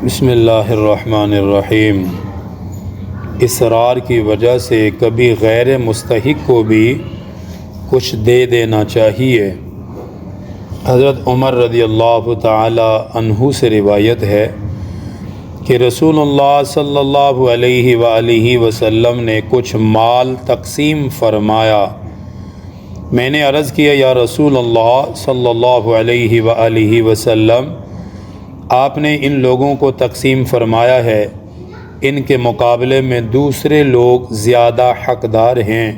بسم اللہ الرحمن الرحیم۔ اصرار کی وجہ سے کبھی غیر مستحق کو بھی کچھ دے دینا چاہیے۔ حضرت عمر رضی اللہ تعالی عنہ سے روایت ہے کہ رسول اللہ صلی اللہ علیہ وآلہ وسلم نے کچھ مال تقسیم فرمایا۔ میں نے عرض کیا یا رسول اللہ صلی اللہ علیہ وآلہ وسلم، آپ نے ان لوگوں کو تقسیم فرمایا ہے، ان کے مقابلے میں دوسرے لوگ زیادہ حقدار ہیں۔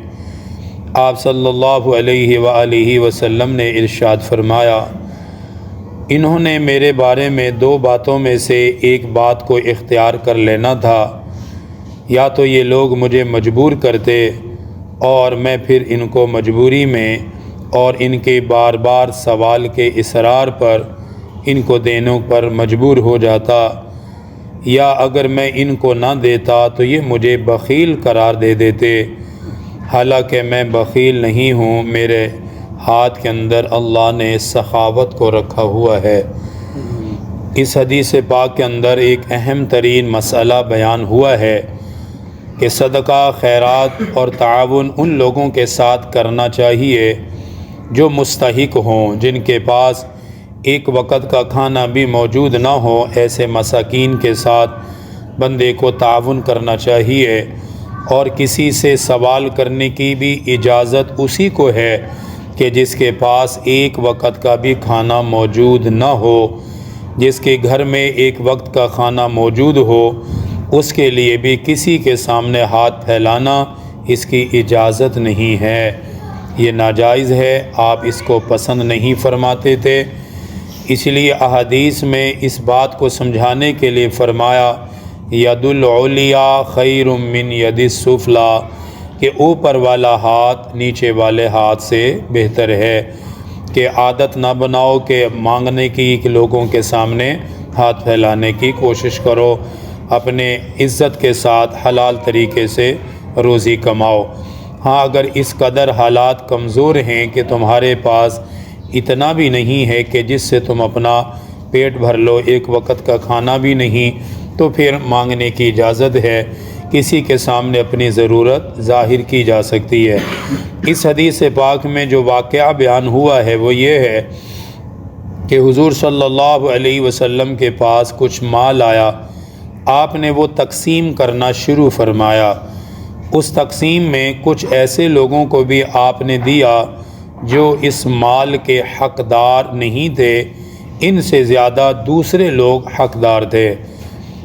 آپ صلی اللہ علیہ وآلہ وسلم نے ارشاد فرمایا، انہوں نے میرے بارے میں دو باتوں میں سے ایک بات کو اختیار کر لینا تھا، یا تو یہ لوگ مجھے مجبور کرتے اور میں پھر ان کو مجبوری میں اور ان کے بار بار سوال کے اصرار پر ان کو دینے پر مجبور ہو جاتا، یا اگر میں ان کو نہ دیتا تو یہ مجھے بخیل قرار دے دیتے، حالانکہ میں بخیل نہیں ہوں، میرے ہاتھ کے اندر اللہ نے سخاوت کو رکھا ہوا ہے۔ اس حدیث پاک کے اندر ایک اہم ترین مسئلہ بیان ہوا ہے کہ صدقہ، خیرات اور تعاون ان لوگوں کے ساتھ کرنا چاہیے جو مستحق ہوں، جن کے پاس ایک وقت کا کھانا بھی موجود نہ ہو۔ ایسے مساکین کے ساتھ بندے کو تعاون کرنا چاہیے، اور کسی سے سوال کرنے کی بھی اجازت اسی کو ہے کہ جس کے پاس ایک وقت کا بھی کھانا موجود نہ ہو۔ جس کے گھر میں ایک وقت کا کھانا موجود ہو، اس کے لیے بھی کسی کے سامنے ہاتھ پھیلانا اس کی اجازت نہیں ہے، یہ ناجائز ہے، آپ اس کو پسند نہیں فرماتے تھے۔ اس لیے احادیث میں اس بات کو سمجھانے کے لیے فرمایا، ید العلیٰ خیر من ید السفلیٰ، کہ اوپر والا ہاتھ نیچے والے ہاتھ سے بہتر ہے، کہ عادت نہ بناؤ کہ مانگنے کی، کہ لوگوں کے سامنے ہاتھ پھیلانے کی کوشش کرو، اپنے عزت کے ساتھ حلال طریقے سے روزی کماؤ۔ ہاں، اگر اس قدر حالات کمزور ہیں کہ تمہارے پاس اتنا بھی نہیں ہے کہ جس سے تم اپنا پیٹ بھر لو، ایک وقت کا کھانا بھی نہیں، تو پھر مانگنے کی اجازت ہے، کسی کے سامنے اپنی ضرورت ظاہر کی جا سکتی ہے۔ اس حدیث پاک میں جو واقعہ بیان ہوا ہے وہ یہ ہے کہ حضور صلی اللہ علیہ وسلم کے پاس کچھ مال آیا، آپ نے وہ تقسیم کرنا شروع فرمایا۔ اس تقسیم میں کچھ ایسے لوگوں کو بھی آپ نے دیا جو اس مال کے حقدار نہیں تھے، ان سے زیادہ دوسرے لوگ حقدار تھے۔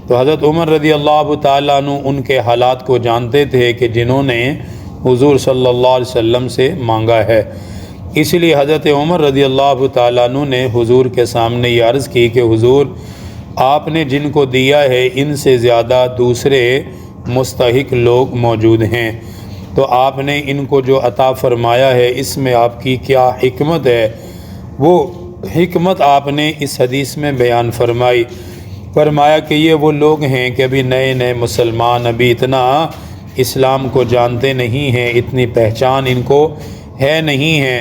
تو حضرت عمر رضی اللہ تعالیٰ عنہ ان کے حالات کو جانتے تھے کہ جنہوں نے حضور صلی اللہ علیہ وسلم سے مانگا ہے، اس لیے حضرت عمر رضی اللہ تعالیٰ عنہ نے حضور کے سامنے یہ عرض کی کہ حضور، آپ نے جن کو دیا ہے ان سے زیادہ دوسرے مستحق لوگ موجود ہیں، تو آپ نے ان کو جو عطا فرمایا ہے اس میں آپ کی کیا حکمت ہے؟ وہ حکمت آپ نے اس حدیث میں بیان فرمایا کہ یہ وہ لوگ ہیں کہ ابھی نئے نئے مسلمان، ابھی اتنا اسلام کو جانتے نہیں ہیں، اتنی پہچان ان کو ہے نہیں ہے،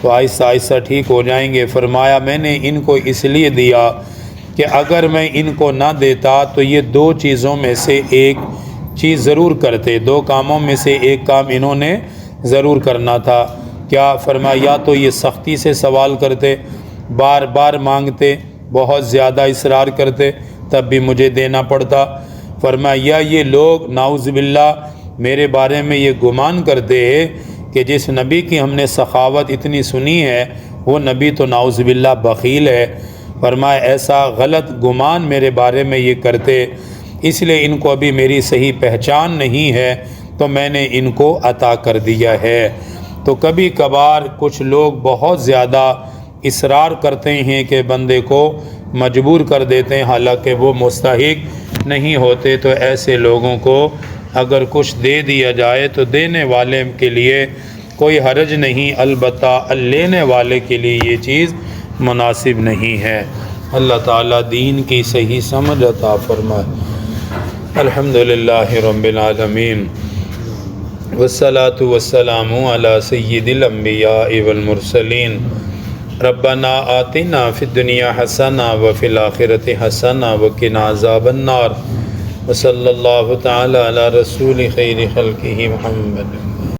تو آہستہ آہستہ ٹھیک ہو جائیں گے۔ فرمایا میں نے ان کو اس لیے دیا کہ اگر میں ان کو نہ دیتا تو یہ دو چیزوں میں سے ایک چیز ضرور کرتے، دو کاموں میں سے ایک کام انہوں نے ضرور کرنا تھا۔ کیا؟ فرمایا یا تو یہ سختی سے سوال کرتے، بار بار مانگتے، بہت زیادہ اصرار کرتے، تب بھی مجھے دینا پڑتا۔ فرمایا یا یہ لوگ نعوذ باللہ میرے بارے میں یہ گمان کرتے ہیں کہ جس نبی کی ہم نے سخاوت اتنی سنی ہے وہ نبی تو نعوذ باللہ بخیل ہے۔ فرمایا ایسا غلط گمان میرے بارے میں یہ کرتے، اس لیے ان کو ابھی میری صحیح پہچان نہیں ہے، تو میں نے ان کو عطا کر دیا ہے۔ تو کبھی کبھار کچھ لوگ بہت زیادہ اصرار کرتے ہیں کہ بندے کو مجبور کر دیتے ہیں، حالانکہ وہ مستحق نہیں ہوتے، تو ایسے لوگوں کو اگر کچھ دے دیا جائے تو دینے والے کے لیے کوئی حرج نہیں، البتہ لینے والے کے لیے یہ چیز مناسب نہیں ہے۔ اللہ تعالیٰ دین کی صحیح سمجھ عطا فرمائے۔ الحمدللہ رب العالمین، والصلاة والسلام علی سید الانبیاء والمرسلین، ربنا آتنا فی الدنیا حسنہ وفی الآخرۃ حسنہ وقنا عذاب النار وصلی اللہ تعالی علی رسول خیر خلقہ محمد۔